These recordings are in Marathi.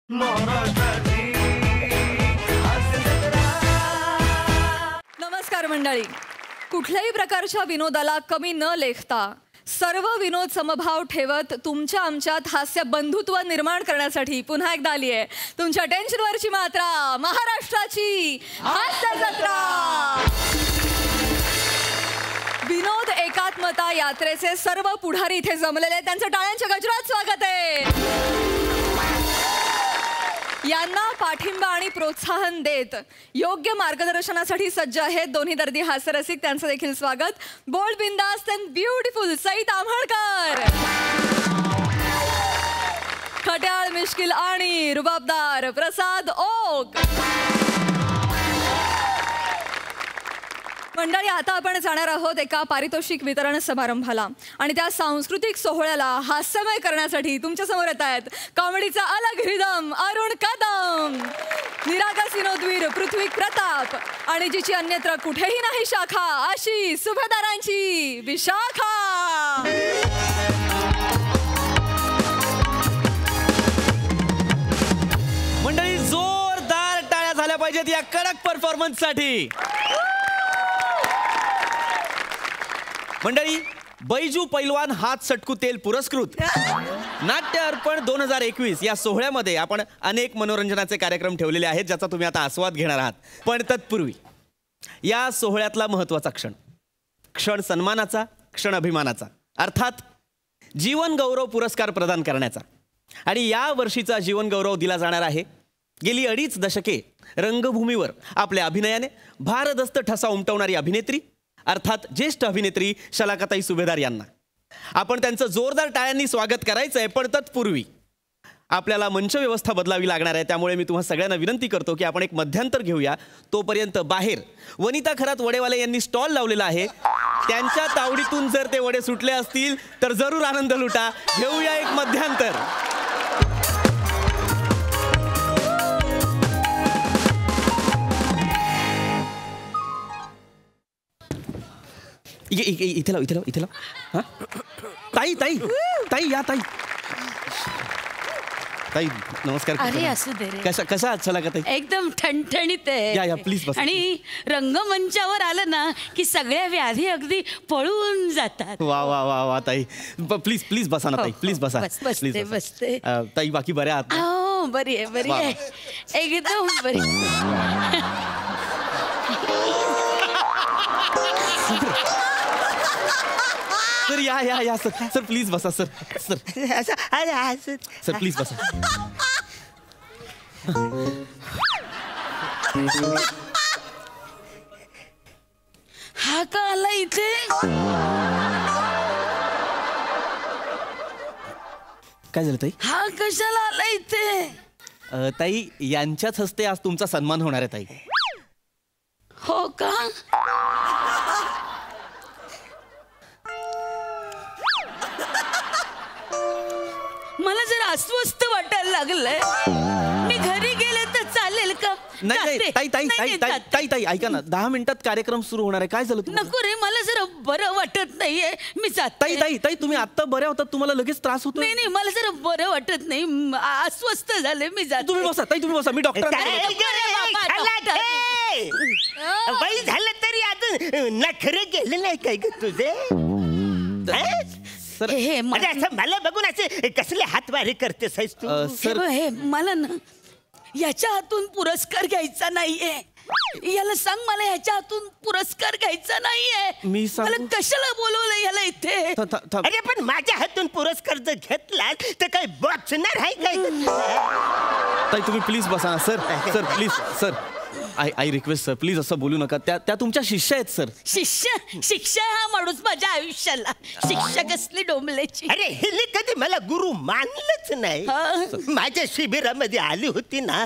नमस्कार मंडळी. कुठल्याही प्रकारच्या विनोदाला कमी न लेखता सर्व विनोद समभाव ठेवत तुमच्या आमच्यात हास्य बंधुत्व निर्माण करण्यासाठी पुन्हा एकदा आली आहे तुमच्या टेन्शनवरची मात्रा, महाराष्ट्राची हास्य जत्रा. विनोद एकात्मता यात्रेचे सर्व पुढारी इथे जमलेले, त्यांचं टाळ्यांच्या गजरात स्वागत आहे. यांना पाठिंबा आणि प्रोत्साहन देत योग्य मार्गदर्शनासाठी सज्ज आहेत दोन्ही दर्दी हास्यरसिक. त्यांचं देखील स्वागत. बोल्ड, बिंदास्त अँड ब्युटिफुल सई ताम्हळकर, खट्याळ, मिश्किल आणि रुबाबदार प्रसाद ओक. मंडळी, आता आपण जाणार आहोत एका पारितोषिक वितरण समारंभाला आणि त्या सांस्कृतिक सोहळ्याला हास्यमय करण्यासाठी तुमच्या समोर येत आहेत कॉमेडीचा अलग रिदम अरुण कदम, निरागस विनोदवीर पृथ्वी प्रताप आणि जिची अन्यत्र कुठेही नाही शाखा अशी सुभेदारांची विशाखा. मंडळी, जोरदार टाळ्या झाल्या पाहिजेत या कडक परफॉर्मन्स साठी. मंडळी, बैजू पैलवान हात सटकू तेल पुरस्कृत नाट्य अर्पण 2021 या सोहळ्यामध्ये आपण अनेक मनोरंजनाचे कार्यक्रम ठेवलेले आहेत ज्याचा तुम्ही आता आस्वाद घेणार आहात. पण तत्पूर्वी या सोहळ्यातला महत्त्वाचा क्षण सन्मानाचा, क्षण अभिमानाचा, अर्थात जीवन गौरव पुरस्कार प्रदान करण्याचा. आणि या वर्षीचा जीवन गौरव दिला जाणार आहे गेली 2.5 दशके रंगभूमीवर आपल्या अभिनयाने भारदस्त ठसा उमटवणारी अभिनेत्री अर्थात ज्येष्ठ अभिनेत्री शलाकाताई सुभेदार यांना. आपण त्यांचं जोरदार टाळ्यांनी स्वागत करायचं आहे. पण तत्पूर्वी आपल्याला मंच व्यवस्था बदलावी लागणार आहे. त्यामुळे मी तुम्हा सगळ्यांना विनंती करतो की आपण एक मध्यंतर घेऊया. तोपर्यंत बाहेर वनिता खरात वडेवाले यांनी स्टॉल लावलेला आहे. त्यांच्या तावडीतून जर ते वडे सुटले असतील तर जरूर आनंद लुटा. घेऊया एक मध्यंतर. इथे लाव. हां, ताई ताई ताई या ताई. ताई नमस्कार. अरे असू दे रे. कशा आजला का ताई? एकदम ठणठणीत आहे. या प्लीज बस. आणि रंगमंचावर आलं ना की सगळ्या व्याधी अगदी पळून जातात. वा वा वा वा ताई, प्लीज प्लीज बसा ना ताई, प्लीज बसा. बसते बसते. ताई बाकी बऱ्या आहात? हो, बरी आहे एकदम बरी. सर या सर प्लीज बसा. सर प्लीज बसा. हा का आला इथे? काय झालं ताई? हा कशाला आला इथे? ताई, यांच्याच हस्ते आज तुमचा सन्मान होणार आहे ताई. हो का? मला जर अस्वस्थ वाटायला लागलंय. मी घरी गेले तर चालेल का? नाही ताई ताई ताई ताई ताई ताई ऐका ना, 10 मिनिटात कार्यक्रम सुरू होणार आहे. काय झालं? नको रे, मला जरा बरं वाटत नाहीये. मी जाते. ताई ताई ताई तुम्ही आता बऱ्या होतात, तुम्हाला लगेच त्रास होतो? नाही, मला जरा बरं वाटत नाही, अस्वस्थ झाले. मी जाते. तुम्ही बसा ताई, तुम्ही बसा. मी डॉक्टर. वय झालं तरी अजून नखरे गेले नाही काय ग तुझे? सर असं मला बघून असे कसले हातवारे करतेस तू? सर हे मला ना याच्या हातून पुरस्कार घ्यायचा नाहीये. याला सांग मला ह्याच्या हातून पुरस्कार घ्यायचा नाहीये. मी मला कशाला बोलवलं याला इथे? अरे पण माझ्या हातून पुरस्कार जर घेतला तर काही बॉक्सणार आहे काय? ताई तुम्ही प्लीज बसा ना. Sir please sir, I request sir, please असं बोलू नका. त्या तुमच्या शिष्य आहेत सर. शिक्षा हा माणूस माझ्या आयुष्याला. शिक्षा कसली डोंबल्याची. अरे हिने कधी मला गुरु मानलंच नाही. माझ्या शिबिरामध्ये आली होती ना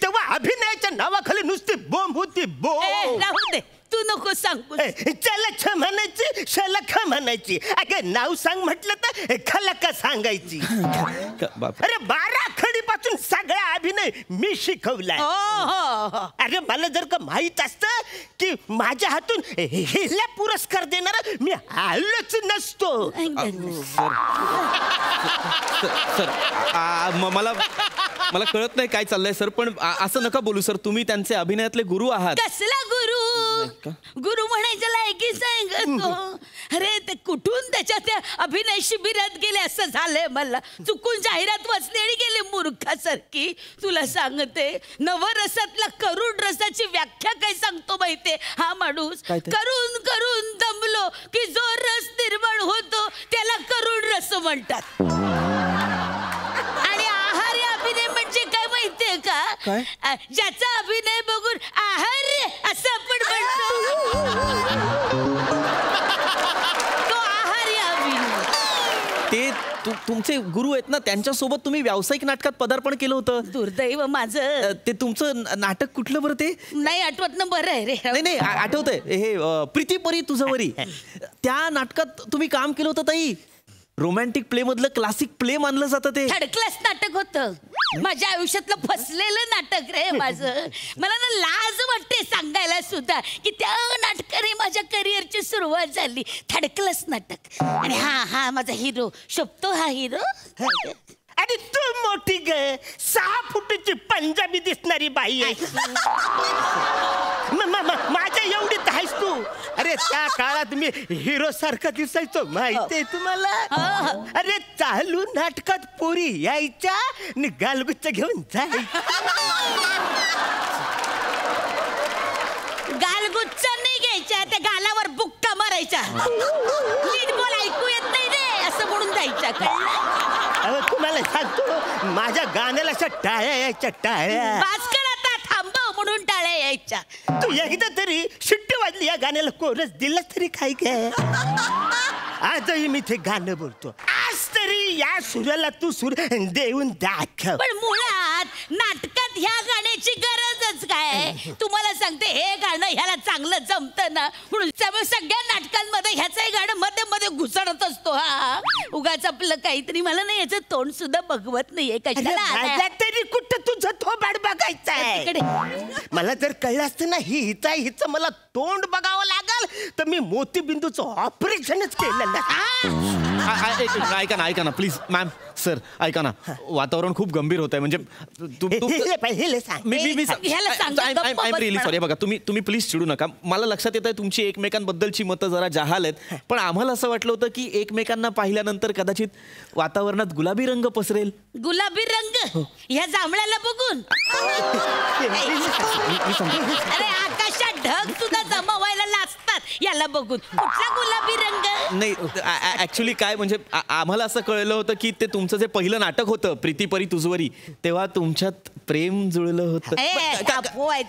तेव्हा अभिनयाच्या नावाखाली नुसती बोंब होती. राहू दे, तू नको सांगू. चलख म्हणायची, शलख म्हणायची. अगं नाव सांग म्हटलं तर खलका सांगायची. अरे 12 खडीपासून सगळ्या अभिनय मी शिकवलाय. हो. अरे मला जर का माहित असतं की माझ्या हातून हिला पुरस्कार देणार मी आलोच नसतो. सर मला कळत नाही काय चाललंय सर, पण असं नका बोलू सर, तुम्ही त्यांचे अभिनयातले गुरु आहात. कसला गुरु म्हणायचं लायकीच आहे ग तो. अरे ते कुठून त्याच्या त्या अभिनय शिबिरात गेले असं झालंय मला. चुकून जाहिरात वाचली आणि गेले मूर्खासारखी. तुला सांगते नवरसातला करुण रसाची व्याख्या काय सांगतो माहितीये हा माणूस. करून करून दमलो की जो रस निर्माण होतो त्याला करुण रस म्हणतात. आणि आहारी अभिनय म्हणजे काय माहितीये का? ज्याचा अभिनय बघून आहार असं आपण म्हणतो तो आहारी अभिनय. ते तुमचे गुरु आहेत ना, त्यांच्यासोबत तुम्ही व्यावसायिक नाटकात पदार्पण केलं होतं. दुर्दैव माझं. ते तुमचं नाटक कुठलं बरं ते? नाही आठवत ना. बरं आहे रे. नाही आठवतंय, हे प्रीती परी तुझवरी. त्या नाटकात तुम्ही काम केलं होतं ताई. रोमॅन्टिक प्ले मधलं क्लासिक प्ले मानलं जातं ते. थर्ड क्लास नाटक होतं. माझ्या आयुष्यातलं फसलेलं नाटक रे माझं. मला ना लाज वाटते सांगायला सुद्धा की त्या नाटकाने माझ्या करिअरची सुरुवात झाली. थर्ड क्लास नाटक. आणि हा माझा हिरो शोभतो. हा हिरो. अरे तू मोठी ग 6 फुटाची पंजाबी दिसणारी बाई आहे. माझ्या एवढीच आहेस तू. अरे त्या काळात मी हिरो सारखा दिसायचो माहितीये तुम्हाला. अरे चालू नाटकात पोरी यायच्या आणि गालगुच्च घेऊन जायच्या. गालगुच्च नाही घ्यायच्या, त्या गालावर बुक्का मारायच्या. नीट बोल ऐकू येत नाही रे असं म्हणून जायच्या. अहो तुम्हाला सांगतो माझ्या गाण्याला अशा टाळ्या यायच्या. टाळ्या भास्कर आता थांबव म्हणून टाळ्या यायच्या. तू एकदा तरी शिट्टी वाजली या गाण्याला कोरस दिला तरी काय काय. आजही मी ते गाणं बोलतो. आज तरी या सुराला तू सूर देऊन दाखव. पण मुळात नाटकात ह्या गाण्याची गरजच काय. तुम्हाला सांगते हे गाणं ह्याला चांगलं जमतं ना म्हणून सगळ्या नाटकांमध्ये ह्याचंही गाणं मध्ये मध्ये घुसळत असतो. हा उगाच आपलं काहीतरी. मला नाही याचं तोंड सुद्धा बघवत नाहीये कशाला. तरी कुठं तुझं थोबाड बघायचं. मला जर कळलं असतं ना हिचं मला तोंड बघावं लागल तर मी मोतीबिंदूचं ऑपरेशनच केलं. ऐका ना प्लीज मॅम. सर ऐका ना, वातावरण खूप गंभीर होत आहे. म्हणजे आय एम रिअली सॉरी. बघा तुम्ही प्लीज चिडू नका. मला लक्षात येत आहे तुमची एकमेकांबद्दलची मतं जरा जहाल आहेत, पण आम्हाला असं वाटलं होतं की एकमेकांना पाहिल्यानंतर कदाचित वातावरणात गुलाबी रंग पसरेल. गुलाबी रंग ह्या जांभळ्याला बघून. अरे आकाशात ढग सुद्धा जमा व्हायला लागतात याला बघून. कुठला गुलाबी रंग? नाही ऍक्च्युली काय म्हणजे आम्हाला असं कळलं होतं की ते तुमचं जे पहिलं नाटक होतं प्रीती परी तुझवरी, तेव्हा तुमच्यात प्रेम जुळलं होतं.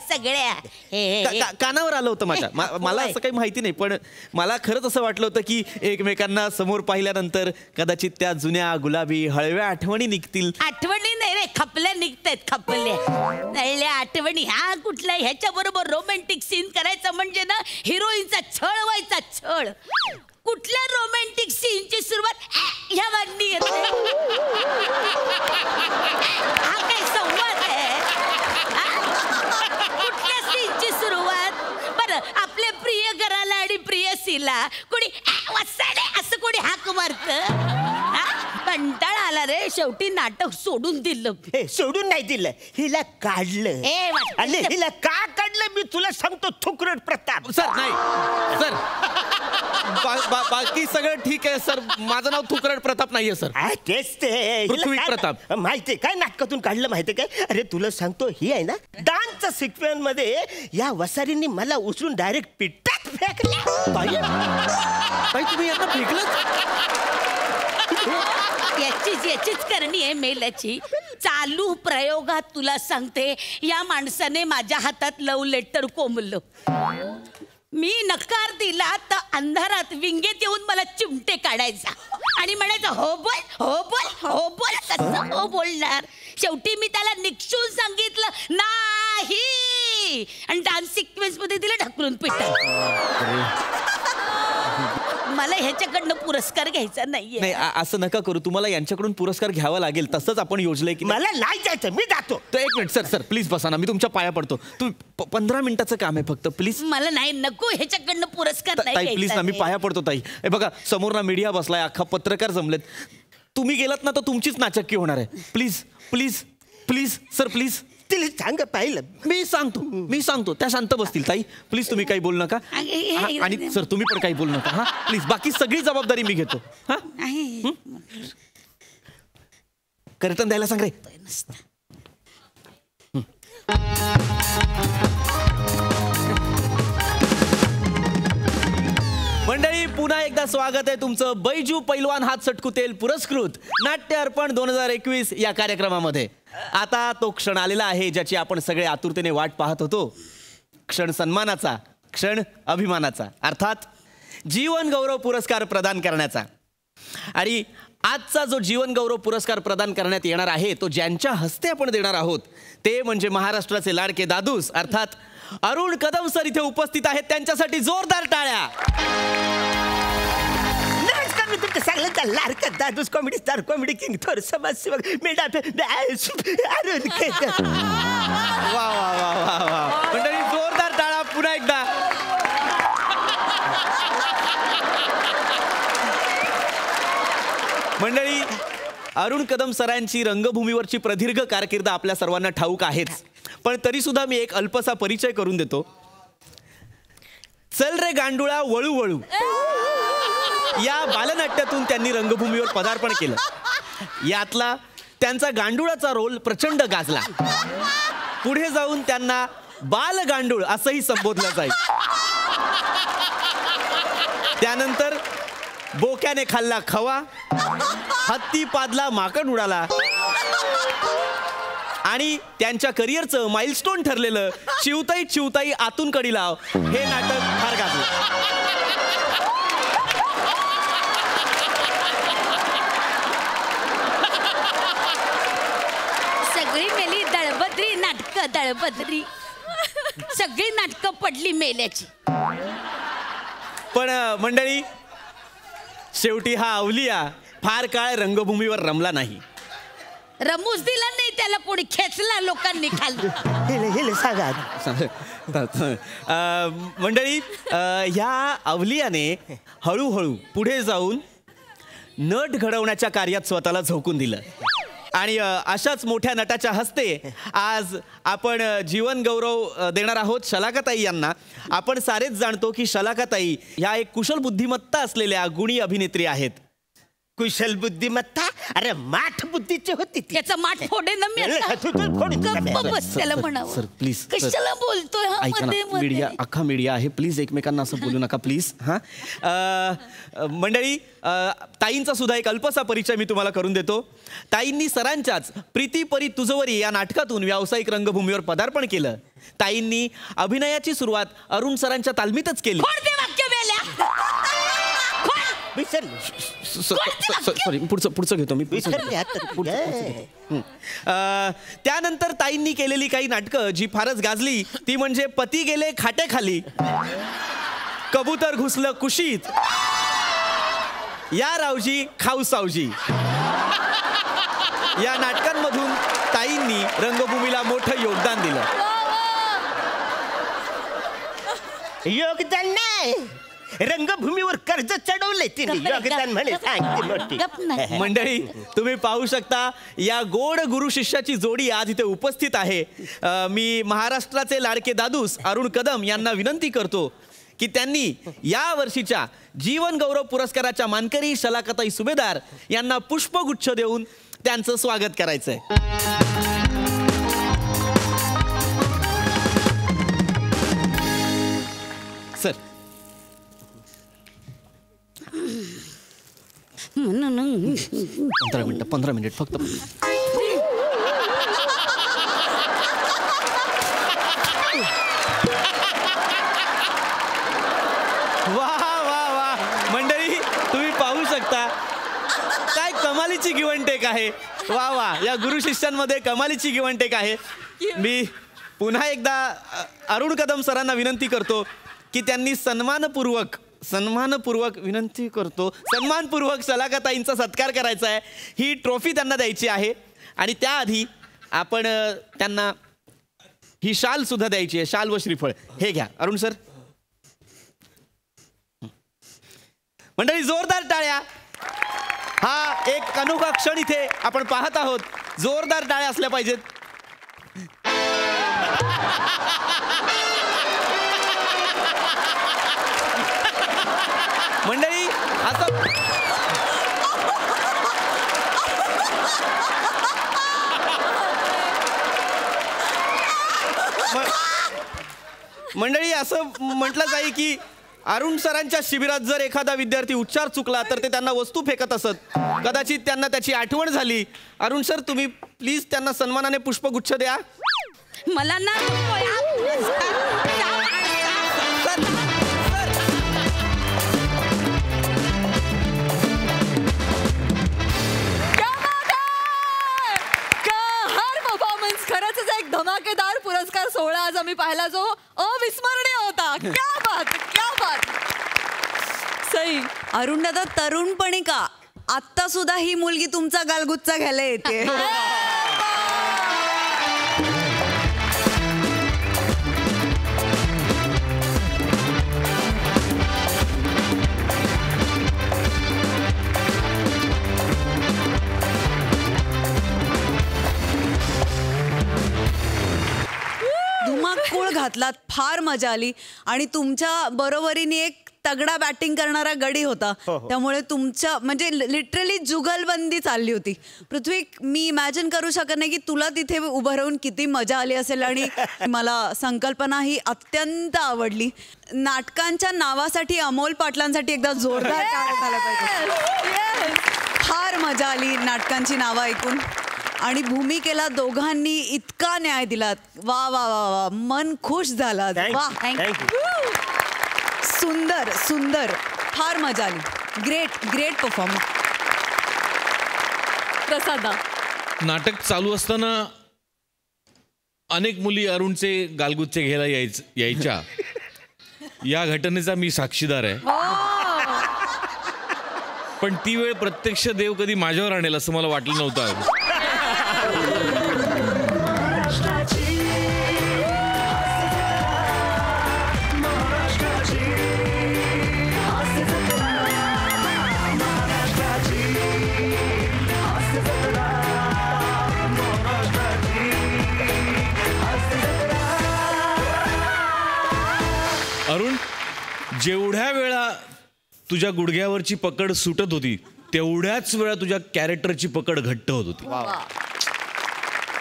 सगळ्या कानावर आलं होतं माझ्या. मला असं काही माहिती नाही, पण मला खरंच असं वाटलं होतं की एकमेकांना समोर पाहिल्यानंतर कदाचित त्या जुन्या गुलाबी हळव्या आठवणी निघतील. आठवणी नाही रे, खपल्या निघतायत. खपल्या आठवणी. ह्या कुठल्या ह्याच्या बरोबर रोमॅन्टिक सीन करायचं म्हणजे ना हिरोईनचा छळ व्हायचा. छळ. कुठल्या रोमॅन्टिक सीनची सुरुवात ह्या वाढणी येते. हा काय संवाद आहे? कुठल्या सीनची सुरुवात? बरं आपल्या प्रिय घराला आणि प्रियसीला कोणी वसाडे असं कोणी हाक मारतं? कंटाळा आला रे. शेवटी नाटक सोडून दिलं. सोडून नाही दिलं, हिला काढलं. आणि हिला का काढलं मी तुला सांगतो. थुकरट प्रताप. सर नाही सर, बाकी सगळं ठीक आहे सर. माझं नाव थुकरट प्रताप नाहीये सर. तेच ते पृथ्वी प्रताप. माहितीये काय नाटकातून काढलं माहितीये काय? अरे तुला सांगतो ही आहे ना डान्सच्या सिक्वेन्स मध्ये या वसारींनी मला उचलून डायरेक्ट पिठात फेकलं. तुम्ही यांना फेकलं? याचीच करणी आहे मेल्याची. चालू प्रयोगात तुला सांगते या माणसाने माझ्या हातात लव लेटर कोंबलं. मी नकार दिला तर अंधारात विंगेत येऊन मला चिमटे काढायचा आणि म्हणायचा हो बोल हो बोल हो बोल. कसं हो बोलणार? शेवटी मी त्याला निक्षून सांगितलं नाही आणि डान्स सिक्वेन्स मध्ये तिला ढकलून पिटाय. मला ह्याच्याकडनं पुरस्कार घ्यायचा नाहीये. नाही असं नका करू, तुम्हाला यांच्याकडून पुरस्कार घ्यावा लागेल. तसंच आपण योजलंय की मला नाही जायचं, मी जातो. तो एक मिनिट सर प्लीज बसा ना, मी तुमच्या पाया पडतो. तुम्ही 15 मिनिटाचं काम आहे फक्त, प्लीज. मला नाही, नको ह्याच्याकडनं पुरस्कार नाही ताई प्लीज ना, मी पाया पडतो ताई. हे बघा समोर ना मीडिया बसलाय, अख्खा पत्रकार जमलेत. तुम्ही गेलात ना तर तुमचीच नाचक्की होणार आहे. Please please please sir please. तिला सांग पाहिलं. मी सांगतो त्या शांत बसतील. ताई प्लीज तुम्ही काही बोलू नका. आणि सर तुम्ही पण काही बोलू नका. हा प्लीज, बाकी सगळी जबाबदारी मी घेतो. हा कर्तन द्यायला सांग रे. मंडळी पुन्हा एकदा स्वागत आहे तुमचं बैजू पैलवान हात सटकू तेल पुरस्कृत नाट्य अर्पण 2021 या कार्यक्रमामध्ये. आता तो क्षण आलेला आहे ज्याची आपण सगळे आतुरतेने वाट पाहत होतो. क्षण सन्मानाचा, क्षण अभिमानाचा, अर्थात जीवन गौरव पुरस्कार प्रदान करण्याचा. आणि आजचा जो जीवन गौरव पुरस्कार प्रदान करण्यात येणार आहे तो ज्यांच्या हस्ते आपण देणार आहोत ते म्हणजे महाराष्ट्राचे लाडके दादूस अर्थात अरुण कदम सर इथे उपस्थित आहेत. त्यांच्यासाठी जोरदार टाळ्या. नमस्कार, मी तुमच्या सगळ्यांचा लाडका दादूस, कॉमेडी स्टार, कॉमेडी किंग, थोर समाजसेवक अरुण कदम. वा वा वा वा वा. मंडळी जोरदार टाळ्या पुन्हा एकदा. मंडळी अरुण कदम सरांची रंगभूमीवरची प्रदीर्घ कारकीर्द आपल्या सर्वांना ठाऊक आहेच, पण तरी सुद्धा मी एक अल्पसा परिचय करून देतो. चल रे गांडुळा वळू वळू या बालनाट्यातून त्यांनी रंगभूमीवर पदार्पण केलं. यातला त्यांचा गांडुळाचा रोल प्रचंड गाजला. पुढे जाऊन त्यांना बाल गांडूळ असंही संबोधलं जाईल. त्यानंतर बोक्याने खाल्ला खवा, हत्ती पादला माकड उडाला आणि त्यांच्या करिअरचं माइलस्टोन ठरलेलं चिवताई चिवताई आतून कडी लाव हे नाटक फार गाजलं. सगळी मेली दळबद्री नाटक, दळबद्री सगळी नाटकं पडली मेल्याची. पण मंडळी शेवटी हा अवलिया फार काळ रंगभूमीवर रमला नाही. रमूज दिला नाही त्याला, कोणी खेचला लोकांनी खाली. मंडळी ह्या अवलियाने हळूहळू पुढे जाऊन नट घडवण्याच्या कार्यात स्वतःला झोकून दिलं. आणि अशाच मोठ्या नटाच्या हस्ते आज आपण जीवन गौरव देणार आहोत शलाकाताई यांना. आपण सारेच जाणतो की शलाकाताई ह्या एक कुशल बुद्धिमत्ता असलेल्या गुणी अभिनेत्री आहेत. कुशल बुद्धिमत्ता? अरे माठ बुद्धीची होती ती. त्याचा माठ फोडे ना मी आता. गप्प बस त्याला म्हणावं. सर प्लीज कशाला बोलतोय हा ऐका ना, मध्ये मध्ये? मीडिया अख्खा मीडिया आहे, प्लीज एकमेकांना असं बोलू नका प्लीज. हा मंडळी ताईंचा सुद्धा एक अल्पसा परिचय मी तुम्हाला करून देतो. ताईंनी सरांच्याच प्रीती परी तुझवरी या नाटकातून व्यावसायिक रंगभूमीवर पदार्पण केलं. ताईंनी अभिनयाची सुरुवात अरुण सरांच्या तालमीतच केली. खोड ते वाक्य मेल्या. सॉरी पुढचं घेतो मी. त्यानंतर ताईंनी केलेली काही नाटकं जी फारच गाजली ती म्हणजे पती गेले खाटेखाली, कबूतर घुसलं कुशीत, या रावजी खाऊ सावजी. या नाटकांमधून ताईंनी रंगभूमीला मोठं योगदान दिलं. योगदान नाही, रंगभूमीवर कर्ज चढवलंय तिने. योगदान म्हणे सांगते. मंडळी तुम्ही पाहू शकता या गोड गुरु शिष्याची जोडी आज इथे उपस्थित आहे. मी महाराष्ट्राचे लाडके दादूस अरुण कदम यांना विनंती करतो की त्यांनी या वर्षीच्या जीवन गौरव पुरस्काराच्या मानकरी शलाकाताई सुभेदार यांना पुष्पगुच्छ देऊन त्यांचं स्वागत करायचंय. सर 15 मिनिट फक्त. वा वा वा मंडळी तुम्ही पाहू शकता काय कमालीची गिव्ह अँड टेक आहे. वा वा या गुरु शिष्यांमध्ये कमालीची गिव्ह अँड टेक आहे. मी पुन्हा एकदा अरुण कदम सरांना विनंती करतो की त्यांनी सन्मानपूर्वक सन्मानपूर्वक विनंती करतो, सन्मानपूर्वक सलाकाताईंचा सत्कार करायचा आहे. ही ट्रॉफी त्यांना द्यायची आहे आणि त्याआधी आपण त्यांना ही शाल सुद्धा द्यायची आहे. शाल व श्रीफळ हे घ्या. अरुण सर. मंडळी जोरदार टाळ्या. हा एक अनोखा क्षण इथे आपण पाहत आहोत. जोरदार टाळ्या असल्या पाहिजेत. मंडळी आता मंडळी असं म्हटलं जाईल की अरुण सरांच्या शिबिरात जर एखादा विद्यार्थी उच्चार चुकला तर ते त्यांना वस्तू फेकत असत. कदाचित त्यांना त्याची आठवण झाली. अरुण सर तुम्ही प्लीज त्यांना सन्मानाने पुष्पगुच्छ द्या. मला ना खरंच एक धमाकेदार पुरस्कार सोहळा आज आम्ही पाहिला जो अविस्मरणीय होता. क्या बात, क्या बात. सई. अरुण दादा तरुणपणी का आत्ता सुद्धा ही मुलगी तुमचा गालगुच्चा घ्यायला येते. धुमाकूळ घातलात, फार मजा आली आणि तुमच्या बरोबरीने एक तगडा बॅटिंग करणारा गडी होता. त्यामुळे तुमच्या म्हणजे लिटरली जुगलबंदी चालली होती. पृथ्वी, मी इमॅजिन करू शकत नाही की तुला तिथे उभं राहून किती मजा आली असेल. आणि मला संकल्पना ही अत्यंत आवडली. नाटकांच्या नावासाठी अमोल पाटलांसाठी एकदा जोरदार टाळ्या झाल्या पाहिजे. फार मजा आली नाटकांची नावं ऐकून आणि भूमिकेला दोघांनी इतका न्याय दिलात. वा वा वा वा, मन खुश झाला. वा, सुंदर सुंदर, फार मजा आली. Great great performance. प्रसादा. नाटक चालू असताना अनेक मुली अरुणचे गालगुच्चे घ्यायला यायच्या. या घटनेचा मी साक्षीदार आहे. पण ती वेळ प्रत्यक्ष देव कधी माझ्यावर आणेल असं मला वाटलं नव्हतं. अरुण, जेवढ्या वेळा तुझ्या गुडघ्यावरची पकड सुटत होती तेवढ्याच वेळा तुझ्या कॅरेक्टरची पकड घट्ट होत होती.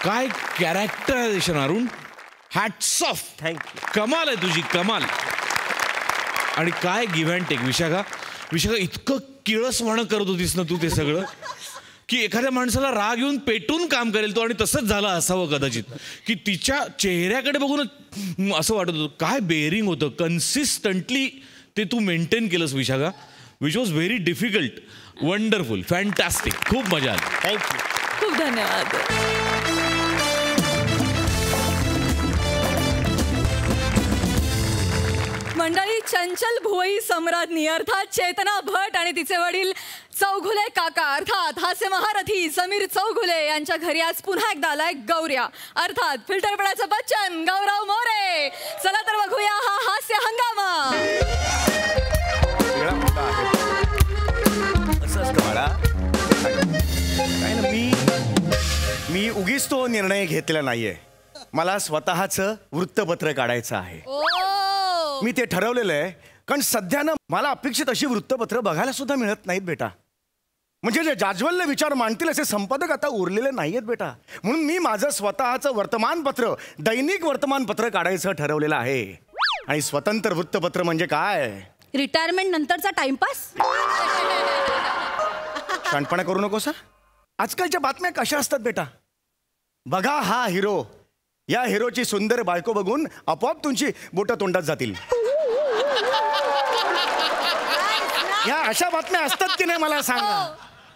काय characterisation Arun. Hats off. Thank you. कमाल आहे तुझी, कमाल. आणि काय गिव्ह अँड टेक. विशाखा, इतकं किळसवाणं करत होतीस ना तू ते सगळं की एखाद्या माणसाला राग येऊन पेटून काम करेल तो. आणि तसंच झालं असावं कदाचित की तिच्या चेहऱ्याकडे बघून असं वाटत होतं. काय बेअरिंग होतं. कन्सिस्टंटली ते तू मेंटेन केलंस Vishakha. Which was very difficult. Wonderful, fantastic. खूप मजा आली. थँक्यू. खूप धन्यवाद. मंडळी, चंचल भुवई सम्राज्ञी अर्थात चेतना भट आणि तिचे वडील चौघुले काका अर्थात हास्य महारथी समीर चौघुले यांच्या घरी आज पुन्हा एकदा आलाय गौऱ्या अर्थात फिल्टरपणाचं बच्चन गौरव मोरे. चला तर बघूया हा हास्य हंगामा. मी उगीच तो निर्णय घेतलेला नाहीये. मला स्वतःचं वृत्तपत्र काढायचं आहे. मी ते ठरवलेलं आहे. कारण सध्या ना मला अपेक्षित अशी वृत्तपत्र बघायला सुद्धा मिळत नाहीत बेटा. म्हणजे जे जाज्वल्य विचार मांडतील असे संपादक आता उरलेले नाहीयेत बेटा. म्हणून मी माझं स्वतःचं वर्तमानपत्र, दैनिक वर्तमानपत्र काढायचं ठरवलेलं आहे. आणि स्वतंत्र वृत्तपत्र म्हणजे काय? रिटायरमेंट नंतरचा टाइमपास. शाणपणा करू नकोस. आजकालच्या बातम्या कशा असतात बेटा. बघा हा हिरो, या हिरोची सुंदर बायको बघून आपोआप तुमची बोटं तोंडात जातील. या अशा बातम्या असतात की नाही मला सांगा.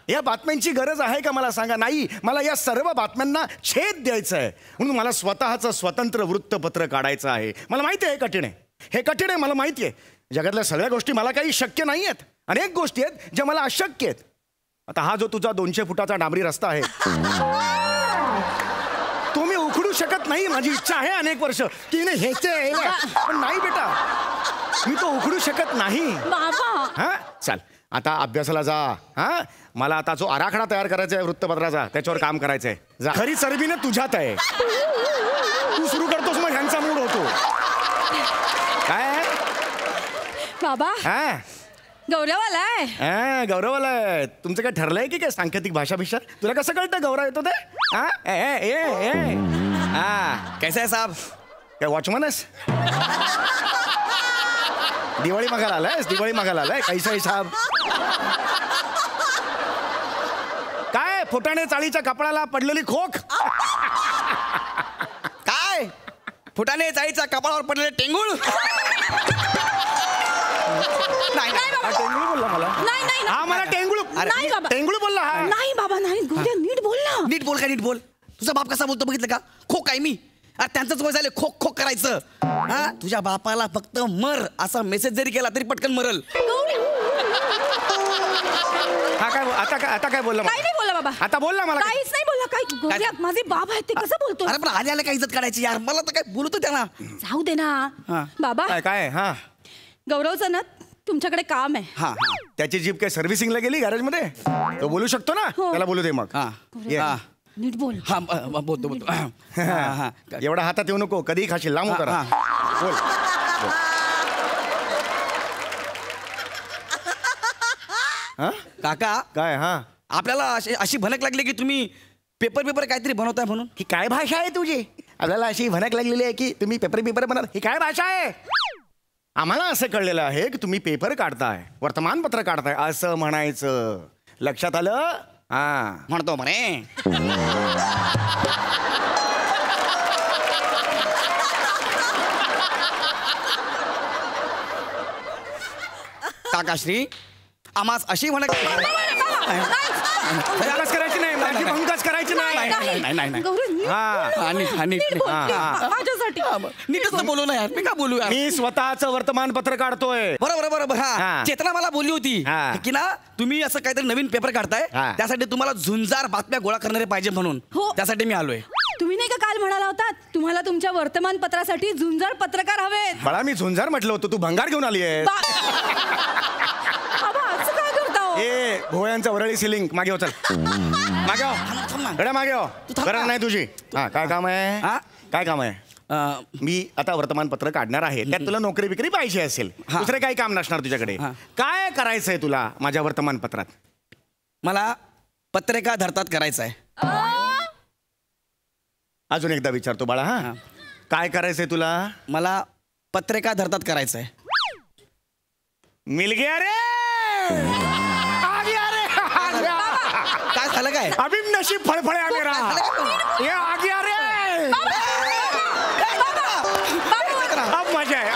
या बातम्यांची गरज आहे का मला सांगा. नाही, मला या सर्व बातम्यांना छेद द्यायचा आहे. म्हणून मला स्वतःचं स्वतंत्र वृत्तपत्र काढायचं आहे. मला माहिती आहे हे कठीण आहे. हे कठीण आहे मला माहिती आहे. जगातल्या सगळ्या गोष्टी मला काही शक्य नाही आहेत. अनेक गोष्टी आहेत ज्या मला अशक्य आहेत. आता हा जो तुझा 200 फुटाचा डांबरी रस्ता आहे तो मी उखडू शकत नाही. माझी इच्छा आहे अनेक वर्ष की पण नाही बेटा, मी तो उखडू शकत नाही. हा चल आता अभ्यासाला जा. हा मला आता जो आराखडा तयार करायचा आहे वृत्तपत्राचा त्याच्यावर काम करायचंय. जा. खरी चरबी ना तुझ्यात आहे. तू सुरू करतोस मग ह्यांचा मूड होतो. काय बाबा हा गौरव आलाय. हा गौरव आलाय. तुमचं काय ठरलंय की काय सांकेतिक भाषा भिषा? तुला कसं कळतं गौरव येतो ते? हा कैसा आहे साहेब? काय वॉचमन आहेस? दिवाळी मागायला आलायस? दिवाळी मागायला आलाय? कैसा आहे साहेब? काय फुटाणे चाळीच्या कपड्याला पडलेली खोक? काय फुटाने चाळीच्या कपाळावर पडलेले टेंगुळ? नाही टेंगुळ बोलला मला. नाही हा मला टेंगुळ नाही बाबा. टेंगुळ बोलला हा. नाही बाबा नाही. गौऱ्या नीट बोल ना. नीट बोल. काय नीट बोल? तुझा बाप कसा बोलतो बघितलं का? खोक आहे मी. अरे त्यांचंच वय झालं खोक खोक करायचं. हा तुझ्या बापाला फक्त मर असा मेसेज जरी केला तरी पटकन मरल. हा काय आता काय बोलला? काही नाही बोलला बाबा. आता बोलला मला. काहीच नाही बोलला. काही गौऱ्या माझे बाप आहेत ते कसं बोलतो? अरे पण आल्याला काय इज्जत काढायची यार? मला तर काय बोलतो त्यांना. जाऊ दे ना बाबा. काय काय हा गौरवचं ना तुमच्याकडे काम आहे. हा त्याची जीप काय सर्व्हिसिंगला गेली गॅरेज मध्ये? तो बोलू शकतो ना. त्याला बोलू दे मग. ये. नीट बोल. हा बोलतो एवढा हातात येऊ नको. कधीही खाशील. लांब करा. बोल. काका काय? हा आपल्याला अशी भनक लागली की तुम्ही पेपर काहीतरी बनवताय म्हणून. ही काय भाषा आहे तुझी? आपल्याला अशी भनक लागलेली आहे की तुम्ही पेपर बनवता. ही काय भाषा आहे? आम्हाला असं कळलेलं आहे की तुम्ही पेपर काढताय, वर्तमानपत्र काढताय असं म्हणायचं. लक्षात आलं? हा म्हणतो म्हणे. काकाश्री आम्हास अशी म्हणत करायची नाही. माझी भंगच करायची नाही. माझ्यासाठी नीटच बोलू ना यार. मी का बोलू यार? मी स्वतःचं वर्तमानपत्र काढतोय. बरोबर. हा चेतना मला बोलली होती हा. की ना तुम्ही असं काहीतरी नवीन पेपर काढताय हा. त्यासाठी तुम्हाला झुंजार बातम्या गोळा करणारे पाहिजे म्हणून. हो. त्यासाठी मी आलोय. तुम्ही नाही का काल म्हणाला होता तुम्हाला तुमच्या वर्तमानपत्रासाठी झुंजार पत्रकार हवेत? बाळा मी झुंजार म्हटलं होतं. तू भंगार घेऊन आली आहे. बाबा असं काय करता हो? ए भोयांचा वरळी सिलिंग मागे हो. चल मागे हो. गड्या मागे हो. गरज नाही तुझी. हा काय काम आहे? काय काम आहे? मी आता वर्तमानपत्र काढणार आहे. त्यात तुला नोकरी बिकरी पाहिजे असेल. दुसरे काही काम नसणार तुझ्याकडे. काय करायचंय तुला माझ्या वर्तमानपत्रात? मला पत्रिका धरतात करायचं आहे. अजून एकदा विचारतो बाळा. हा काय करायचंय तुला? मला पत्रिका धरतात करायचं आहे. मिल गया रे. आ गया रे. काय झालं काय? अभी नशीब फळफळ्या मेरा. ये आ गया रे. अब मजा आहे.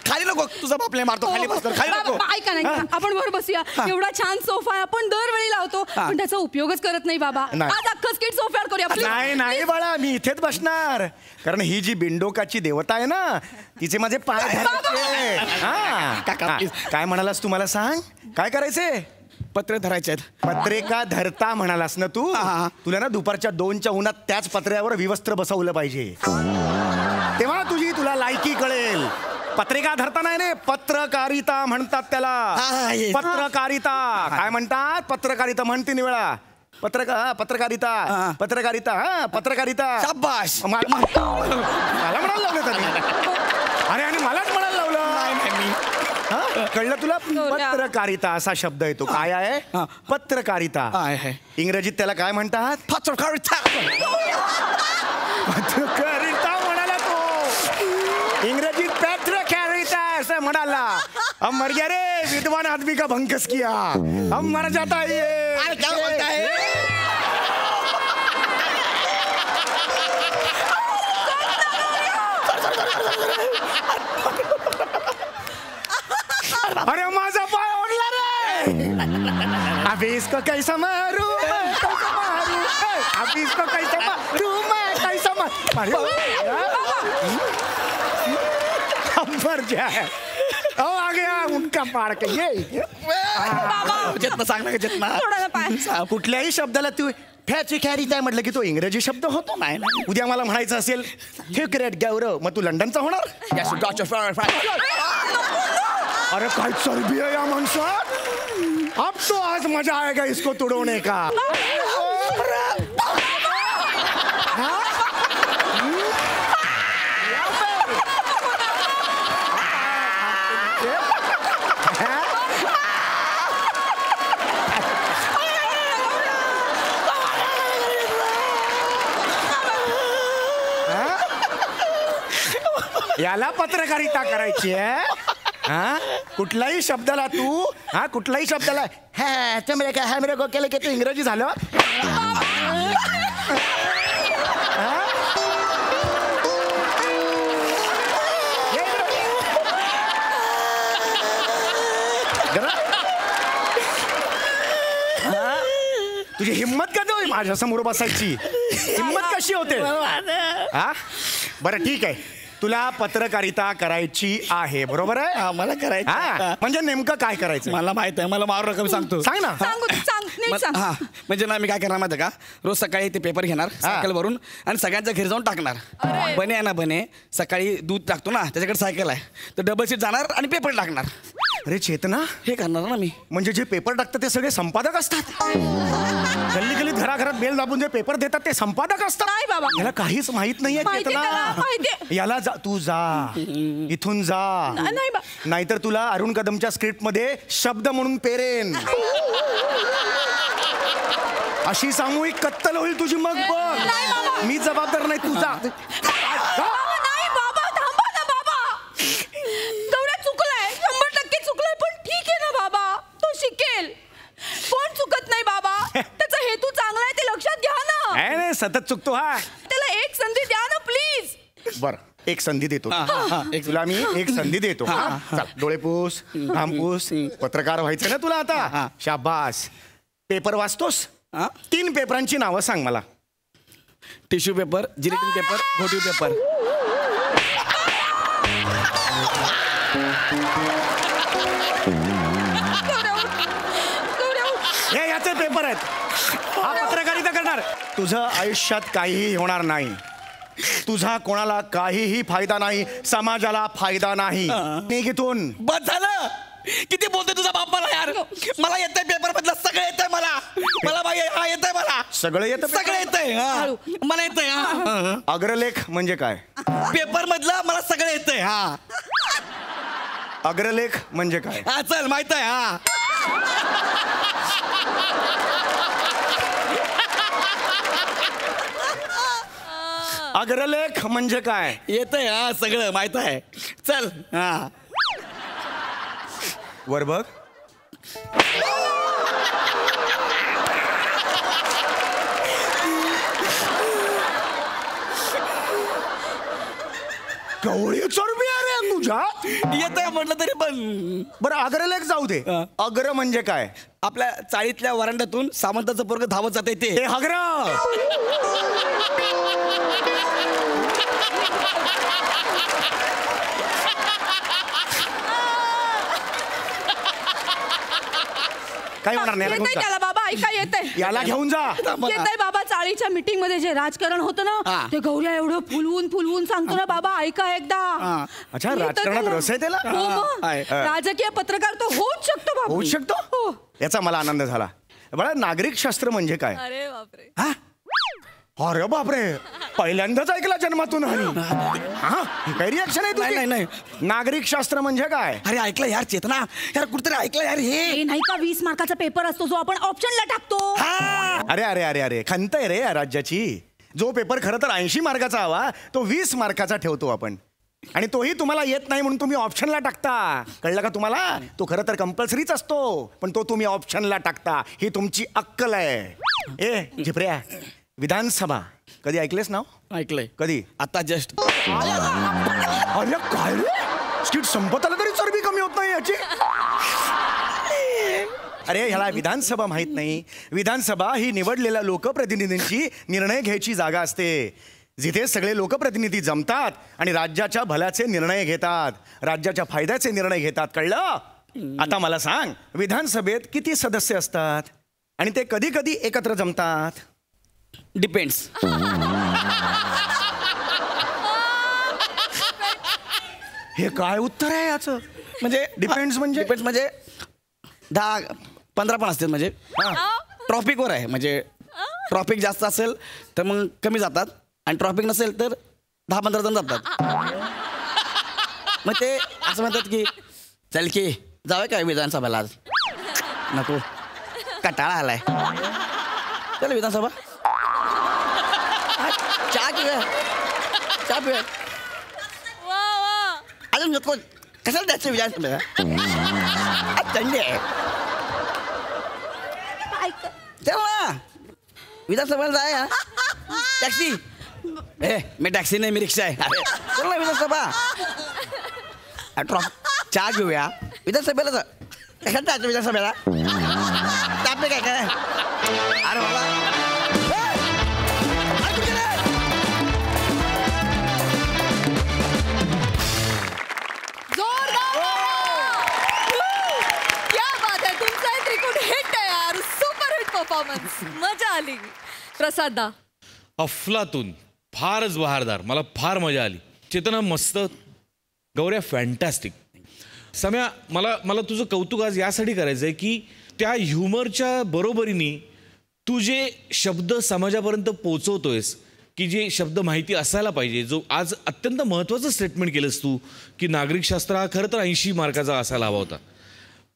खाली नको. तुझा बापले मारतो. खाली बस. खाली नको. ऐका नाही आपण वर बसूया. एवढा छान सोफा आहे आपण दरवेळी लावतो पण त्याचा उपयोगच करत नाही बाबा. आज अख्खं स्किट सोफ्यावर करूया. नाही बाळा मी इथेच बसणार. कारण ही जी बिंडोकाची देवता आहे ना तिचे माझे पाय धरायचे. काय म्हणालास तू मला सांग? काय करायचंय? पत्रे धरायचे आहेत. पत्रिका धरता म्हणालास ना तू? तुला ना दुपारच्या 2च्या उन्हात त्याच पत्र्यावर विवस्त्र बसवलं पाहिजे. तेव्हा तुला लायकी कळेल. पत्रिका धरता नाही. पत्रकारिता म्हणतात त्याला. पत्रकारिता. काय म्हणतात? पत्रकारिता म्हण 3 वेळा. पत्रकारिता. शाबास. मला म्हणायला लावलं त्यांनी. अरे आणि मलाच म्हणायला लावलं. कळलं तुला? पत्रकारिता असा शब्द येतो. काय आहे? पत्रकारिता. इंग्रजीत त्याला काय म्हणतात? पत्रकारिता. पत्रकारिता म्हणाला तो. इंग्रजीत पत्रकारिता असं म्हणाला. हम मर गया रे. विद्वान आदमी का भंकस किया. हम मर जाता है. क्या बोलता है? अरे माझा पाय ओढला रे. अभी इसको कैसा मारू. अभी इसको कैसा मारू. मर जाए ओ आ गया उनका पाड़ के ये जितना सांग ना जितना थोडा पाय कुठल्याही शब्दाला तू फॅची कॅरीच आहे म्हटलं की तो इंग्रजी शब्द होतो नाही ना उद्या मला म्हणायचं असेल थिकरेट गौरव मग तू लंडनचा होणार अरे काय चरबी आहे या माणसात अब तो आज मजा आएगा इसको तुडवणे का याला पत्रकारिता करायची आहे हा कुठल्याही शब्दाला तू हा कुठल्याही शब्दाला हा मेरे को केलं की तू इंग्रजी झालं तुझी हिम्मत कधी होईल माझ्या समोर बसायची हिम्मत कशी होते हा बरं ठीक आहे तुला पत्रकारिता करायची आहे बरोबर आहे मला करायचं हा म्हणजे नेमकं काय करायचं मला माहित आहे मला मारू रक्कम सांगतो सांग ना सांगू सांग नीट सांग हा म्हणजे ना मी काय करणार माहिती का रोज सकाळी ते पेपर घेणार सायकल वरून आणि सगळ्यांच्या घरी जाऊन टाकणार बने आहे ना बने सकाळी दूध टाकतो ना त्याच्याकडे सायकल आहे तर डबल सीट जाणार आणि पेपर टाकणार अरे चेतना हे करणार ना मी म्हणजे जे पेपर टाकतात ते सगळे संपादक असतात गल्ली गल्लीत घराघरात बेल दाबून जे पेपर देतात ते संपादक असतात नाही बाबा. याला काहीच माहित नाहीये माहिती त्याला, चेतना माहिती. याला जा तू जा इथून जा नाही बा. नाहीतर तुला अरुण कदमच्या स्क्रिप्ट मध्ये शब्द म्हणून पेरेन अशी सामूहिक कत्तल होईल तुझी मग नाही बाबा. बघ मी जबाबदार नाही तुझा बाबा, नाही बाबा थांबा ना बाबा तेवढं चुकलंय 100% चुकलंय पण ठीक आहे ना बाबा तो शिकेल कोण चुकत नाही बाबा त्याचा हेतू चांगला आहे ते लक्षात घ्या ना नाही सतत चुकतो हा त्याला एक संधी द्या ना प्लीज बर एक संधी देतो तुला मी एक संधी देतो चल, डोळे पुस घाम पुस पत्रकार व्हायचं ना तुला आता शाबास पेपर वाचतोस 3 पेपरांची नावं सांग मला टिश्यू पेपर जिलेटिन पेपर घोटीव पेपर हे याचे पेपर आहेत हा पत्रकारिता करणार तुझं आयुष्यात काहीही होणार नाही तुझा कोणाला काहीही फायदा नाही समाजाला फायदा नाही निघितून बस झालं किती बोलतोय तुझा बाप मला यार मला येतंय पेपर मधलं सगळं येतंय मला मला बाई हा येतंय मला सगळं येतं सगळं येतंय मला येतंय अग्रलेख म्हणजे काय पेपर मधलं मला सगळं येतंय हा अग्रलेख म्हणजे काय हा चल माहित आहे हा अग्रलेख म्हणजे काय येतंय हा सगळं माहित आहे चल हा वर बघ कवळी चरबी अरे तुझ्या येतंय म्हटलं तरी पण बरं अग्रलेख जाऊ दे अग्र म्हणजे काय आपल्या चाळीतल्या वरांड्यातून सामंताचं पोरग धावत जाते ते हे अग्र काय होणार नाही याला घेऊन येतंय जा. त्याला बाबा ऐका येतंय याला घेऊन जा येतंय बाबा चाळीच्या मीटिंग मध्ये जे राजकारण होतं ना हा. ते गौऱ्या एवढं फुलवून सांगतो ना बाबा ऐका एकदा अच्छा येतं राजकारणात त्याला. रस आहे त्याला हो मग. आहे. राजकीय पत्रकार तो होऊच शकतो बाबा होऊ शकतो हो. याचा मला आनंद झाला बघा नागरिक शास्त्र म्हणजे काय अरे बापरे हा? अरे बापरे पहिल्यांदाच ऐकला जन्मातून हा ही काय रिॲक्शन आहे तुझी? नाही, नाही, नागरिक शास्त्र म्हणजे काय अरे ऐकलं यार चेतना यार कुठतरी ऐकलं यार हे हे नाही का 20 मार्काचा पेपर असतो जो आपण ऑप्शनला टाकतो अरे अरे अरे अरे खंत आहे रे या राज्याची जो पेपर खरं तर 80 मार्काचा हवा तो 20 मार्काचा ठेवतो आपण आणि तोही तुम्हाला येत नाही म्हणून तुम्ही ऑप्शनला टाकता कळलं का तुम्हाला तो खरं तर कंपल्सरीच असतो पण तो तुम्ही ऑप्शनला टाकता ही तुमची अक्कल आहे ए झिपऱ्या विधानसभा कधी ऐकलेस नाव ऐकलंय कधी आता जस्ट अरे काय रे स्किट संपत आलं तरी चरबी कमी होत नाही याची अरे ह्याला विधानसभा माहित नाही विधानसभा ही निवडलेल्या लोकप्रतिनिधींची निर्णय घ्यायची जागा असते जिथे सगळे लोकप्रतिनिधी जमतात आणि राज्याच्या भल्याचे निर्णय घेतात, राज्याच्या फायद्याचे निर्णय घेतात. कळलं? आता मला सांग, विधानसभेत किती सदस्य असतात आणि ते कधी कधी एकत्र जमतात? डिपेंड्स. हे काय उत्तर आहे याचं? म्हणजे डिपेंड्स म्हणजे? डिपेंड्स म्हणजे 10-15 पण असतील. म्हणजे ट्रॉफिकवर आहे. म्हणजे ट्रॉफिक जास्त असेल तर मग कमी जातात आणि ट्रॉफिक नसेल तर 10-15 जण जातात. मग ते असं म्हणतात की चल की जाऊया काय विधानसभेला आज. नको, कटाळा आलाय. चल विधानसभा. चहा की चहा पिऊया. अजून नको, कशाला द्यायचं विधानसभेला? थंडी आहे. तेव्हा विधानसभेला जाय. टॅक्सी. मी टॅक्सी नाही, मी रिक्षा आहे. चल ना विधानसभा. चहा घेऊया. विधानसभेला जा. कशाला जायचं विधानसभेला? तापले काय काय? अरे बाबा, परफॉर्मन्स मजा आली. प्रसाद दा. अफलातून, फारच बहारदार. मला फार मजा आली. चेतना मस्त. गौऱ्या फॅन्टॅस्टिक. सम्या, मला तुझं कौतुक आज यासाठी करायचं आहे की त्या ह्युमरच्या बरोबरीने तू जे शब्द समाजापर्यंत पोचवतोयस, की जे शब्द माहिती असायला पाहिजे, जो आज अत्यंत महत्त्वाचं स्टेटमेंट केलंस तू की नागरिकशास्त्र हा खरं तर 80 मार्काचा असायला हवा होता,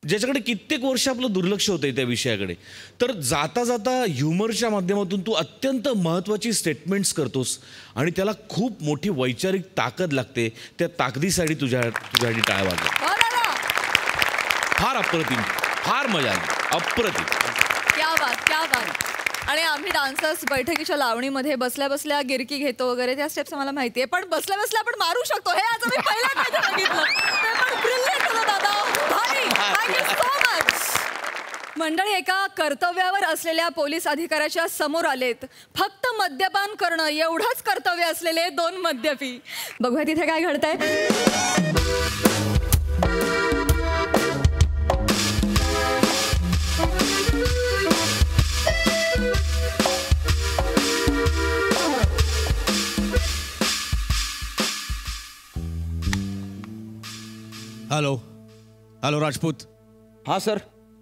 ज्याच्याकडे कित्येक वर्ष आपलं दुर्लक्ष होतंय त्या विषयाकडे. तर जाता जाता ह्युमरच्या माध्यमातून तू अत्यंत महत्त्वाची स्टेटमेंट्स करतोस आणि त्याला खूप मोठी वैचारिक ताकद लागते. त्या ताकदीसाठी तुझ्यासाठी टाळ्या वाजल्या. फार अप्रतिम, फार मजा आली. अप्रतिम. क्या बात, क्या बात. आणि आम्ही डान्सर्स बैठकीच्या लावणीमध्ये बसल्या बसल्या गिरकी घेतो वगैरे, त्या स्टेप्स आम्हाला माहिती आहे, पण बसल्या बसल्या आपण मारू शकतो हे आज आम्ही पहिल्यांदा बघितलं. ते पण ब्रिलियंट होतं दादा. भारी. Thank you so much. मंडळी एका कर्तव्यावर असलेल्या पोलीस अधिकाऱ्याच्या समोर आलेत. फक्त मद्यपान करणं एवढंच कर्तव्य असलेले 2 मद्यपी. बघूया तिथे काय घडतंय. Hello hello Rajput. हां सर.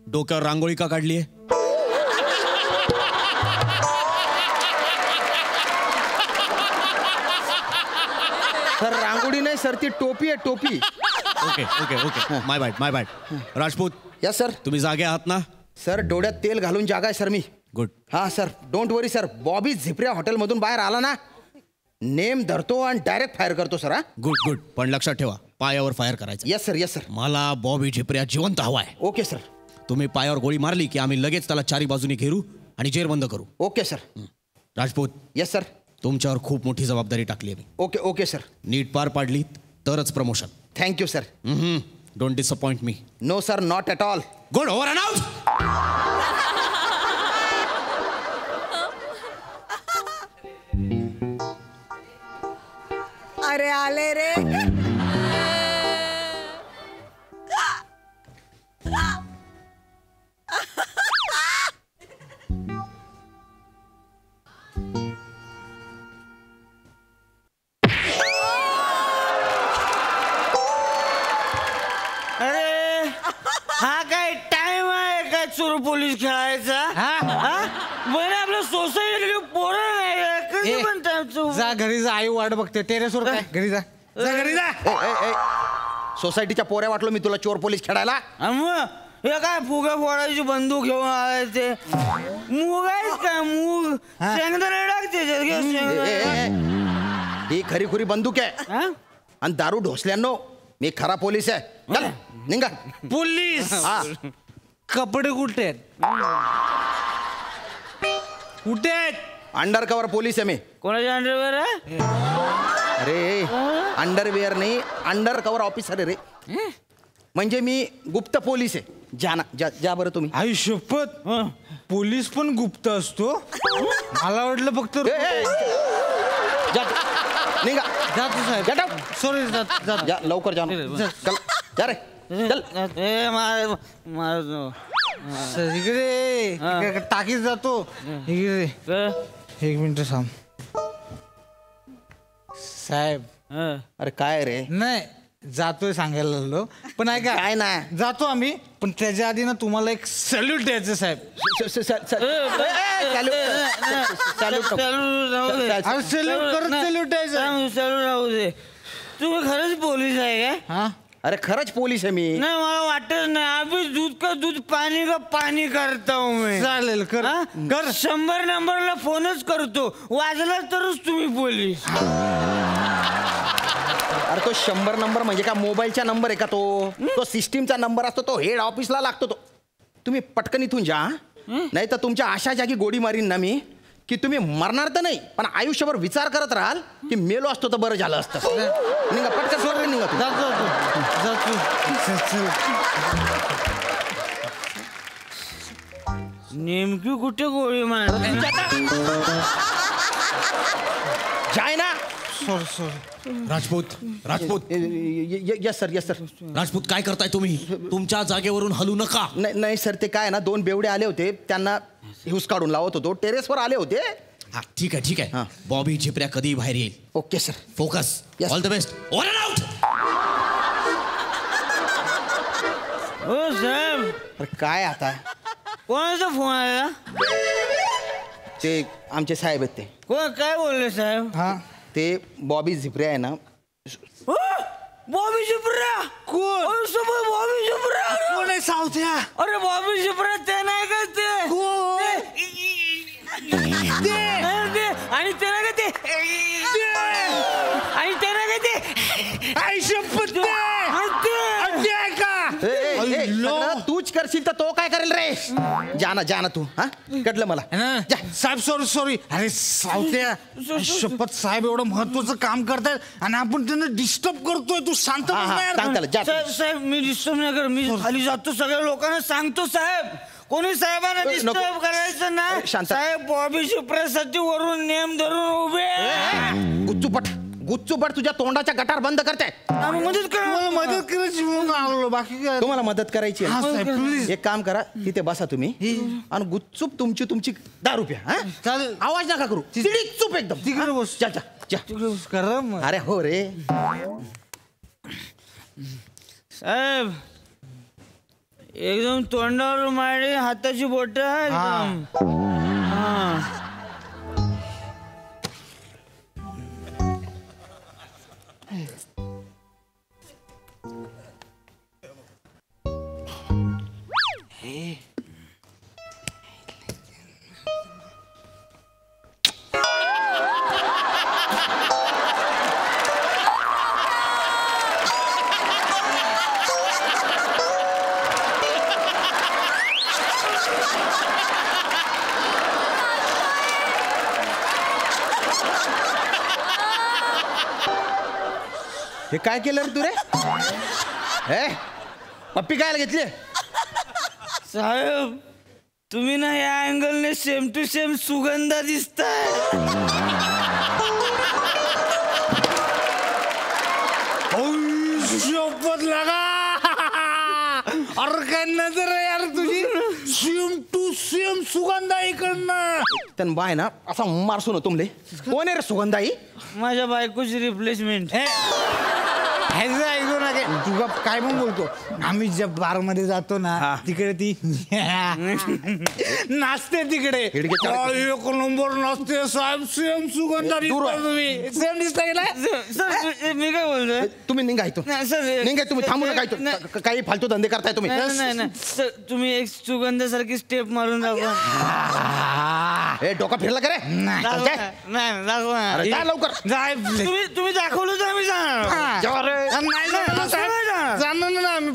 डोक्यावर रांगोळी का काढली आहे? सर रांगोळी नाही सर, ती टोपी आहे, टोपी. ओके ओके ओके, माय बॅड. Rajput, yes sir. तुम्ही जागे आहात ना? सर डोळ्यात तेल घालून जागा आहे सर मी. गुड. हा sir, don't worry sir. Bobby Jhiparya हॉटेलमधून बाहेर आला ना, नेम धरतो आणि डायरेक्ट फायर करतो सर. हा गुड. पण लक्षात ठेवा, पायावर फायर करायचं. Yes sir, yes sir. मला बॉबी झिपऱ्या जिवंत हवाय. Okay sir. तुम्ही पायावर गोळी मारली की आम्ही लगेच त्याला 4 बाजूनी घेरू आणि जेर बंद करू. Okay sir. Rajput, yes sir. तुमच्यावर खूप मोठी जबाबदारी टाकली आहे मी. Okay okay sir. नीट पार पाडली तरच promotion. Thank you sir. Don't disappoint me. No sir, not at all. Good. Over and out. अरे आले रे. अरे हा काय टाइम आहे काय चोर पोलीस खेळायचा? बरं आपलं सोसायटी पोरं नाही कधी पण जा घरी जा, आई वाट बघते. टेरेसवर काय, घरी जा, घरी जा. सोसायटीच्या पोऱ्या वाटलो मी तुला चोर पोलीस खेळायला. हे काय फुगा फोडायची बंदूक घेऊन आलाय ते. मूग आहेत का मूग? शेंगदाणे टाकते. ही खरी खुरी बंदूक आहे आणि दारू ढोसल्यांनो मी खरा पोलीस आहे. चल निघा. पोलीस? कपडे कुठे आहेत? कुठे आहेत? अंडर कव्हर पोलीस आहे मी. कोणाच्या अंडरवेअर आहे? अरे अंडरवेअर नाही, अंडर कव्हर ऑफिसर आहे रे. म्हणजे मी गुप्त पोलीस आहे. जा बरं तुम्ही. आई शपथ, पोलीस पण गुप्त असतो? मला वाटलं फक्त जा निघा जातो साहेब Get out. सॉरी जातो जा लवकर जा चल जा रे चल इकडे टाकीत जातो इकडे एक मिनिट थांब साहेब अरे काय रे नाही जातोय सांगायला लागलो पण ऐका काय नाही जातो आम्ही पण त्याच्या आधी ना तुम्हाला एक सॅल्यूट द्यायचं साहेब सॅल्यूट द्यायचं राहू दे तुम्ही खरंच पोलीस आहे काय हा अरे खरंच पोलीस आहे मी नाही मला वाटत नाही अभी दूध का दूध पाणी का पाणी करता हूं मैं चालेल कर कर 100 नंबरला फोनच करतो वाजला तरच तुम्ही पोलीस अरे तो 100 नंबर म्हणजे का मोबाईलचा नंबर आहे का तो सिस्टीमचा नंबर असतो तो हेड ऑफिसला लागतो तो तुम्ही पटकन इथून जा नाही तर तुमच्या अशा जागी गोडी मारीन ना मी की तुम्ही मरणार तर नाही पण आयुष्यभर विचार करत राहाल की मेलो असतो तर बरं झालं असतं निघा पटकन सोडून निघा नेमकी कुठे गोळी मार जाय ना राजपूत राजपूत यस सर राजपूत काय करताय तुम्ही तुमच्या जागेवरून हलू नका. नाही सर ते काय ना 2 बेवडे आले होते त्यांना हिऊस काढून लावत होतो टेरेसवर आले होते. हा ठीक आहे बॉबी झिपऱ्या कधी बाहेर येईल. Okay sir focus all the best over and out. हो साहेब अरे काय आता कोणाचा फोन आला ते आमचे साहेब आहेत ते कोण काय बोलले साहेब हा ते बॉबी झिपऱ्या आहे ना बॉबी झिपऱ्या कोण बॉबी झिपऱ्या कोण आहे सावत्या अरे बॉबी झिपऱ्या ते नाही का ते आणि ते नाही का ते आणि ते नाही का ते आयुष्यपत तूच करशील तर तो काय करेल रे. जाना तू हा कटलं मला साहेब सॉरी अरे सावत्या शपथ साहेब एवढं महत्वाचं काम करतायत आणि आपण त्यांना डिस्टर्ब करतोय तू शांत साहेब मी डिस्टर्ब नाही कर मी खाली जातो सगळ्या लोकांना सांगतो साहेब कोणी साहेबांना डिस्टर्ब करायचं ना साहेब बॉबी झिपऱ्यासाठी वरून नेम धरून उभे गुच्चूपट तुझ्या तोंडाच्या गटार बंद करते. मदत करायची बाकी काय तुम्हाला मदत करायची एक काम करा तिथे बसा तुम्ही आणि गुच्चूप तुमची दारू प्या चालेल आवाज नका करू चूप एकदम तिकडे बस करा अरे हो रे साहेब एकदम तोंडावर मारली हाताची बोट हे काय केलं रे तू रे हे पप्पी काय घेतली साहेब तुम्ही ना या अँगलने सेम टू सेम सुगंधा दिसताय शपथ लगा अरे काय नजर आहे यार तुझी सेम टू सेम सुगंधाई कडनं त्यान बाय ना असा मारसून तुमले कोण आहे रे सुगंधाई माझ्या बायकोची रिप्लेसमेंट ऐकू ना तुझा काय पण बोलतो आम्ही ज्या बार मध्ये जातो ना तिकडे ती नाचते तिकडे एक नंबर नाचते साहेब सेम सुगंधा सेम दिसता गेला सर मी काय बोलतोय तुम्ही निघा इथून निघा तुम्ही थांबू नका काही फालतू धंदे करताय तुम्ही नाही सर तुम्ही एक सुगंधासारखी स्टेप मारून दाखवा हे डोका फिरला का रे नाही दाखवा लवकर तुम्ही दाखवलं तर आम्ही जाणार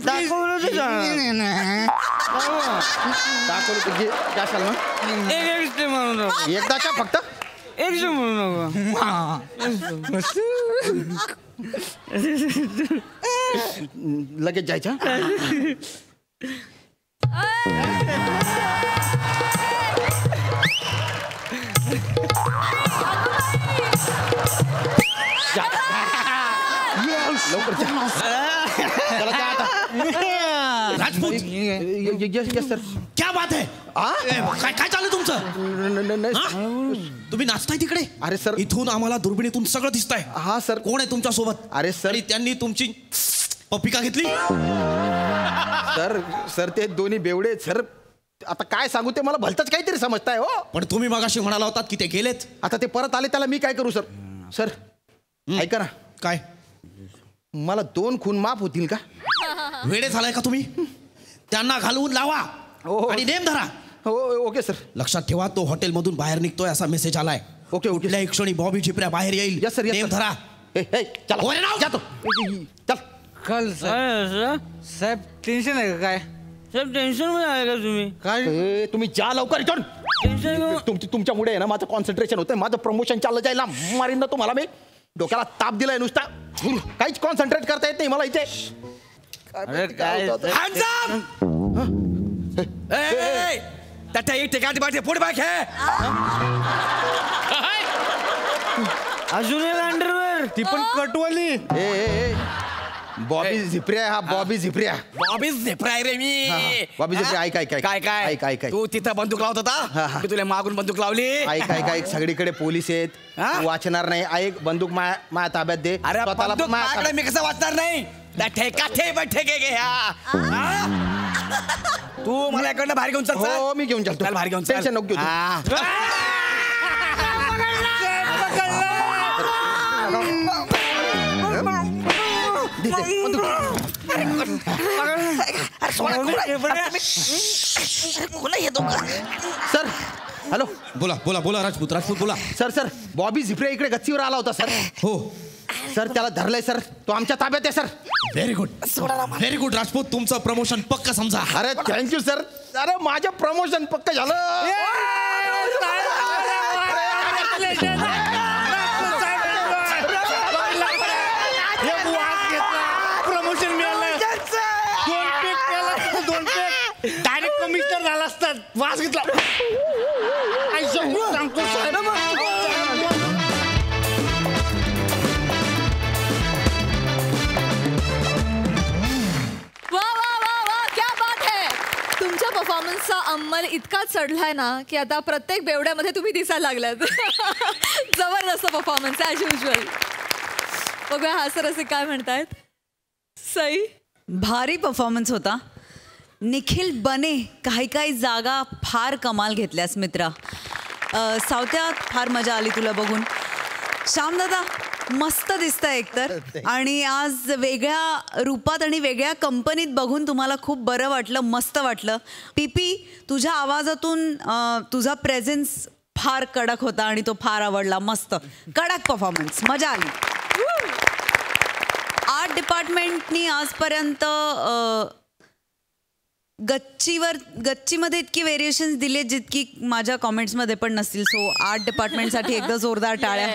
दाखवलं तुझी जाशाल ना एक स्टेप मारून दाखवा एकदाच्या फक्त एक स्टेप म्हणून लगेच जायचं लवकर राजपूत यस सर. क्या बात है? काय काय चालू तुमचं? तुम्ही नाचताय तिकडे? अरे सर, इथून आम्हाला दुर्बिणीतून सगळं दिसतंय. हा सर. कोण आहे तुमच्या सोबत? अरे सर, आणि त्यांनी तुमची पप्पी का घेतली? सर सर ते दोन्ही बेवडे सर. आता काय सांगू ते मला भलतच काहीतरी समजताय हो. पण तुम्ही मगाशी म्हणाला होतात की ते गेलेत. आता ते परत आले त्याला मी काय करू सर? सर ऐका ना. काय? मला 2 खून माफ होतील का? वेडे झालाय का तुम्ही? त्यांना घालवून लावा आणि नेम धरा. हो ओके सर. लक्षात ठेवा तो हॉटेल मधून बाहेर निघतोय असा मेसेज आलाय. Okay okay. कुठल्याही क्षणी बॉबी चिपऱ्या बाहेर येईल. Yes sir. नेम धरा. चला जातो. चल. काल साहेब टेन्शन आहे का काय? साहेब टेन्शन मध्ये आहे का तुम्ही? काय तुम्ही जा लवकर इथून. तुमच्यामुळे आहे ना माझं कॉन्सन्ट्रेशन होतंय. माझं प्रमोशन चाललं जायला मारीन ना तुम्हाला मी. डोक्याला ताप दिलाय नुसता. काहीच कॉन्सन्ट्रेट करता येत नाही मला इथे. अरे काय पुढे बाय खेळ. अजून एक अंडरवेअर ती पण कटवाली. बॉबी झिपऱ्या. हा बॉबी झिपऱ्या. बॉबी झिपऱ्या रे मी. बॉबी झिपऱ्या ऐक ऐक काय काय ऐक तू तिथं बंदूक लावत होता की तुला मागून बंदूक लावली? ऐक ऐक ऐक सगळीकडे पोलीस आहेत. वाचणार नाही. ऐक बंदूक माझ्या ताब्यात दे. अरे बंदूक माझ्याकडे मी कसं वाचणार नाही? ठेके घ्या. तू मला इकडनं बाहेर घेऊन चल. हो मी घेऊन चालतो. बाहेर घेऊन टेन्शन नको घेऊ. Sir hello. बोला बोला बोला राजपूत राजपूत बोला. सर सर बॉबी झिपऱ्या इकडे गच्चीवर आला होता सर. हो सर त्याला धरलंय सर. तो आमच्या ताब्यात आहे सर. Very good Rajput. तुमचं प्रमोशन पक्क समजा. अरे थँक्यू सर. अरे माझं प्रमोशन पक्क झालं. प्रमोशन मिळालं. 2 पेक डायरेक्ट कमिशनर झाला असतात. वास घेतला. सांगतो तुमच्या परफॉर्मन्सचा अंमल इतका चढलाय ना की आता प्रत्येक बेवड्यामध्ये तुम्ही दिसायला लागलात. जबरदस्त परफॉर्मन्स ॲज युजल. बघूया हा सर असे काय म्हणतायत. सई भारी परफॉर्मन्स होता. निखिल बने काही काही जागा फार कमाल घेतल्यास मित्रा. सावत्या फार मजा आली तुला बघून. श्यामदादा मस्त दिसतंय एकतर. आणि आज वेगळ्या रूपात आणि वेगळ्या कंपनीत बघून तुम्हाला खूप बरं वाटलं. मस्त वाटलं. पीपी तुझ्या आवाजातून तुझा प्रेझेन्स फार कडक होता आणि तो फार आवडला. मस्त कडक परफॉर्मन्स. मजा आली. आर्ट डिपार्टमेंटनी आजपर्यंत गच्चीमध्ये इतकी व्हेरिएशन्स दिले जितकी माझ्या कॉमेंट्समध्ये पण नसतील. सो आर्ट डिपार्टमेंटसाठी एकदा जोरदार टाळ्या.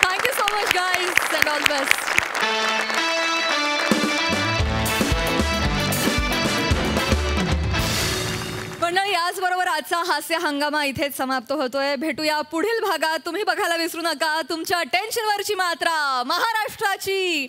Thank you so much guys and all best. मंडळी याचबरोबर आजचा हास्य हंगामा इथेच समाप्त होतोय. भेटूया पुढील भागात. तुम्ही बघायला विसरू नका तुमच्या टेन्शनवरची मात्रा महाराष्ट्राची.